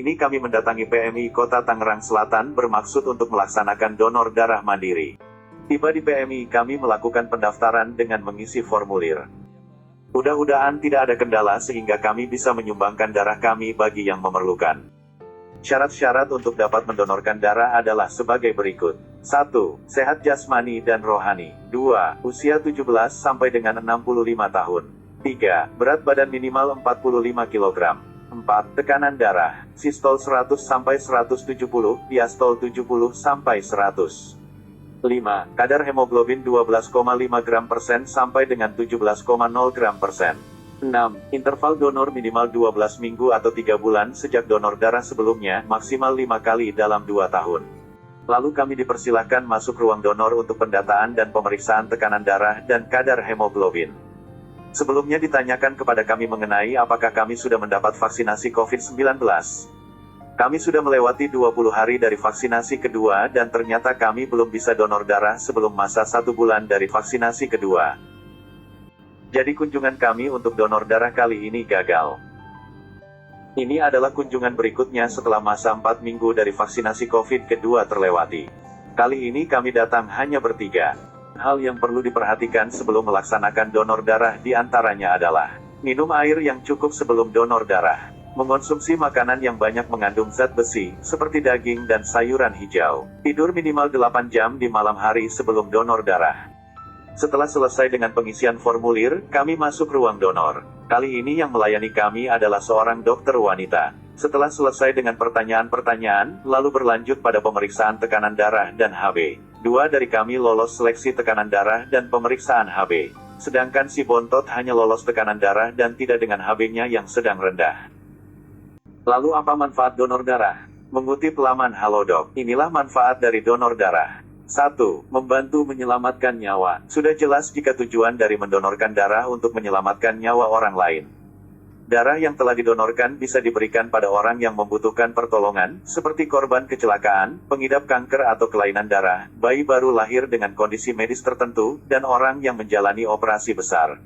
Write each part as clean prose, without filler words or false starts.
ini kami mendatangi PMI Kota Tangerang Selatan bermaksud untuk melaksanakan donor darah mandiri. Tiba di PMI, kami melakukan pendaftaran dengan mengisi formulir. Mudah-mudahan tidak ada kendala sehingga kami bisa menyumbangkan darah kami bagi yang memerlukan. Syarat-syarat untuk dapat mendonorkan darah adalah sebagai berikut. 1. Sehat jasmani dan rohani. 2. Usia 17 sampai dengan 65 tahun. 3. Berat badan minimal 45 kg. 4. Tekanan darah, sistol 100 sampai 170, diastol 70 sampai 100. 5. Kadar hemoglobin 12,5 gram persen sampai dengan 17,0 gram persen. 6. Interval donor minimal 12 minggu atau 3 bulan sejak donor darah sebelumnya, maksimal 5 kali dalam 2 tahun. Lalu kami dipersilahkan masuk ruang donor untuk pendataan dan pemeriksaan tekanan darah dan kadar hemoglobin. Sebelumnya ditanyakan kepada kami mengenai apakah kami sudah mendapat vaksinasi COVID-19. Kami sudah melewati 20 hari dari vaksinasi kedua dan ternyata kami belum bisa donor darah sebelum masa 1 bulan dari vaksinasi kedua. Jadi kunjungan kami untuk donor darah kali ini gagal. Ini adalah kunjungan berikutnya setelah masa 4 minggu dari vaksinasi COVID kedua terlewati. Kali ini kami datang hanya bertiga. Hal yang perlu diperhatikan sebelum melaksanakan donor darah diantaranya adalah minum air yang cukup sebelum donor darah, mengonsumsi makanan yang banyak mengandung zat besi, seperti daging dan sayuran hijau, tidur minimal 8 jam di malam hari sebelum donor darah. Setelah selesai dengan pengisian formulir, kami masuk ruang donor. Kali ini yang melayani kami adalah seorang dokter wanita. Setelah selesai dengan pertanyaan-pertanyaan, lalu berlanjut pada pemeriksaan tekanan darah dan HB. 2 dari kami lolos seleksi tekanan darah dan pemeriksaan HB. Sedangkan si bontot hanya lolos tekanan darah dan tidak dengan HB-nya yang sedang rendah. Lalu apa manfaat donor darah? Mengutip laman Halodoc, inilah manfaat dari donor darah. 1. Membantu menyelamatkan nyawa. Sudah jelas jika tujuan dari mendonorkan darah untuk menyelamatkan nyawa orang lain. Darah yang telah didonorkan bisa diberikan pada orang yang membutuhkan pertolongan, seperti korban kecelakaan, pengidap kanker atau kelainan darah, bayi baru lahir dengan kondisi medis tertentu, dan orang yang menjalani operasi besar.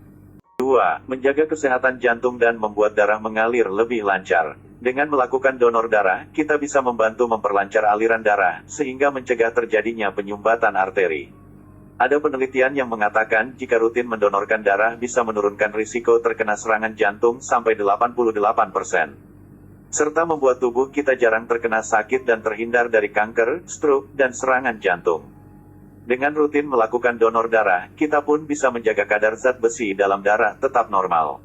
2. Menjaga kesehatan jantung dan membuat darah mengalir lebih lancar. Dengan melakukan donor darah, kita bisa membantu memperlancar aliran darah, sehingga mencegah terjadinya penyumbatan arteri. Ada penelitian yang mengatakan jika rutin mendonorkan darah bisa menurunkan risiko terkena serangan jantung sampai 88%. Serta membuat tubuh kita jarang terkena sakit dan terhindar dari kanker, stroke, dan serangan jantung. Dengan rutin melakukan donor darah, kita pun bisa menjaga kadar zat besi dalam darah tetap normal.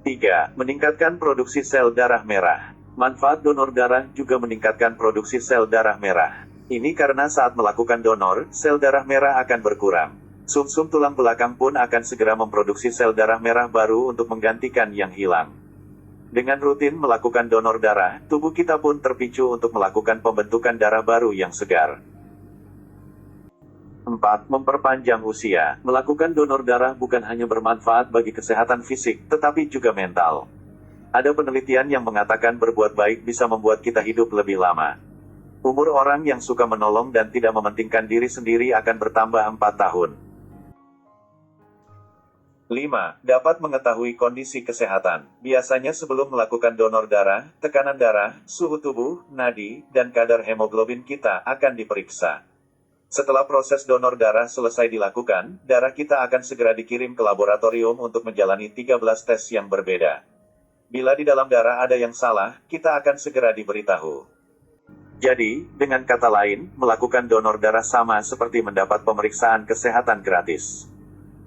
3. Meningkatkan produksi sel darah merah. Manfaat donor darah juga meningkatkan produksi sel darah merah. Ini karena saat melakukan donor, sel darah merah akan berkurang. Sumsum tulang belakang pun akan segera memproduksi sel darah merah baru untuk menggantikan yang hilang. Dengan rutin melakukan donor darah, tubuh kita pun terpicu untuk melakukan pembentukan darah baru yang segar. 4. Memperpanjang usia. Melakukan donor darah bukan hanya bermanfaat bagi kesehatan fisik, tetapi juga mental. Ada penelitian yang mengatakan berbuat baik bisa membuat kita hidup lebih lama. Umur orang yang suka menolong dan tidak mementingkan diri sendiri akan bertambah 4 tahun. 5. Dapat mengetahui kondisi kesehatan. Biasanya sebelum melakukan donor darah, tekanan darah, suhu tubuh, nadi, dan kadar hemoglobin kita akan diperiksa. Setelah proses donor darah selesai dilakukan, darah kita akan segera dikirim ke laboratorium untuk menjalani 13 tes yang berbeda. Bila di dalam darah ada yang salah, kita akan segera diberitahu. Jadi, dengan kata lain, melakukan donor darah sama seperti mendapat pemeriksaan kesehatan gratis.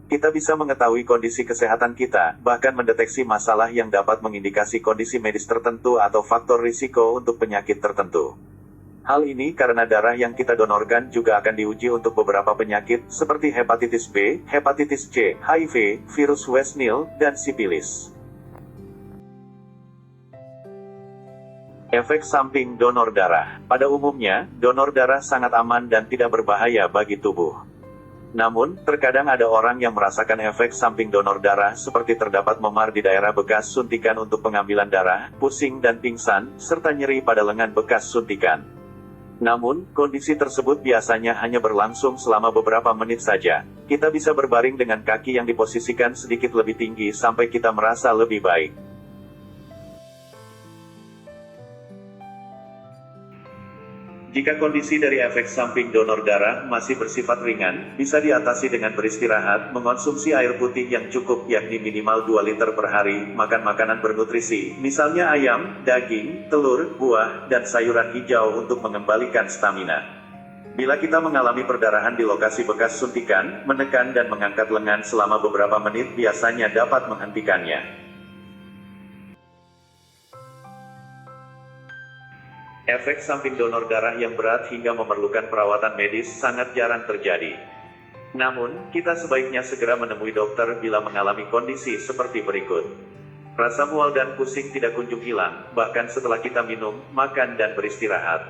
Kita bisa mengetahui kondisi kesehatan kita, bahkan mendeteksi masalah yang dapat mengindikasi kondisi medis tertentu atau faktor risiko untuk penyakit tertentu. Hal ini karena darah yang kita donorkan juga akan diuji untuk beberapa penyakit, seperti hepatitis B, hepatitis C, HIV, virus West Nile, dan sipilis. Efek samping donor darah. Pada umumnya, donor darah sangat aman dan tidak berbahaya bagi tubuh. Namun, terkadang ada orang yang merasakan efek samping donor darah seperti terdapat memar di daerah bekas suntikan untuk pengambilan darah, pusing dan pingsan, serta nyeri pada lengan bekas suntikan. Namun, kondisi tersebut biasanya hanya berlangsung selama beberapa menit saja. Kita bisa berbaring dengan kaki yang diposisikan sedikit lebih tinggi sampai kita merasa lebih baik. Jika kondisi dari efek samping donor darah masih bersifat ringan, bisa diatasi dengan beristirahat, mengonsumsi air putih yang cukup yakni minimal 2 liter per hari, makan makanan bernutrisi, misalnya ayam, daging, telur, buah, dan sayuran hijau untuk mengembalikan stamina. Bila kita mengalami perdarahan di lokasi bekas suntikan, menekan dan mengangkat lengan selama beberapa menit biasanya dapat menghentikannya. Efek samping donor darah yang berat hingga memerlukan perawatan medis sangat jarang terjadi. Namun, kita sebaiknya segera menemui dokter bila mengalami kondisi seperti berikut. Rasa mual dan pusing tidak kunjung hilang, bahkan setelah kita minum, makan dan beristirahat.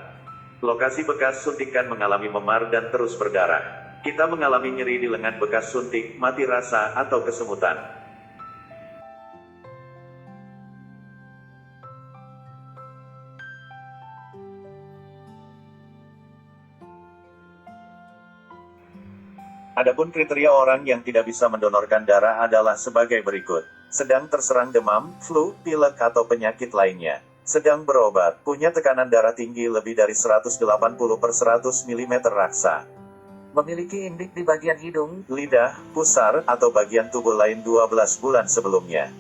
Lokasi bekas suntikan mengalami memar dan terus berdarah. Kita mengalami nyeri di lengan bekas suntik, mati rasa, atau kesemutan. Adapun kriteria orang yang tidak bisa mendonorkan darah adalah sebagai berikut. Sedang terserang demam, flu, pilek atau penyakit lainnya. Sedang berobat, punya tekanan darah tinggi lebih dari 180/100 mm raksa. Memiliki indik di bagian hidung, lidah, pusar, atau bagian tubuh lain 12 bulan sebelumnya.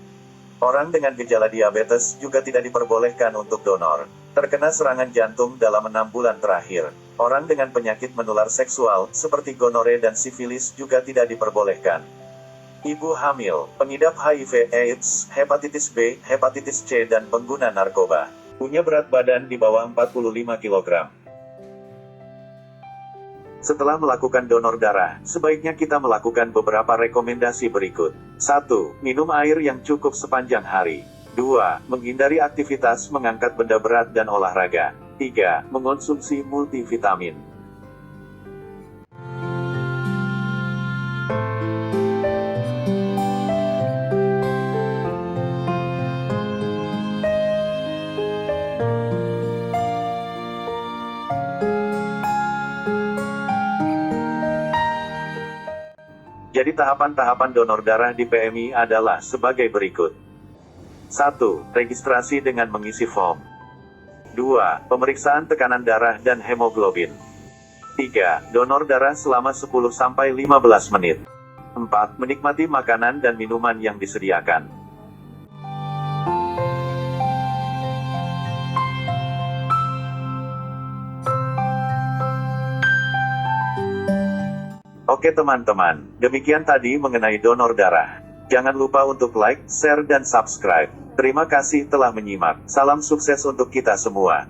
Orang dengan gejala diabetes juga tidak diperbolehkan untuk donor. Terkena serangan jantung dalam 6 bulan terakhir. Orang dengan penyakit menular seksual, seperti gonore dan sifilis juga tidak diperbolehkan. Ibu hamil, pengidap HIV, AIDS, hepatitis B, hepatitis C dan pengguna narkoba. Punya berat badan di bawah 45 kg. Setelah melakukan donor darah, sebaiknya kita melakukan beberapa rekomendasi berikut. 1. Minum air yang cukup sepanjang hari. 2. Menghindari aktivitas mengangkat benda berat dan olahraga. 3. Mengonsumsi multivitamin. Jadi tahapan-tahapan donor darah di PMI adalah sebagai berikut. 1. Registrasi dengan mengisi form. 2. Pemeriksaan tekanan darah dan hemoglobin. 3. Donor darah selama 10-15 menit. 4. Menikmati makanan dan minuman yang disediakan. Oke teman-teman, demikian tadi mengenai donor darah. Jangan lupa untuk like, share dan subscribe. Terima kasih telah menyimak. Salam sukses untuk kita semua.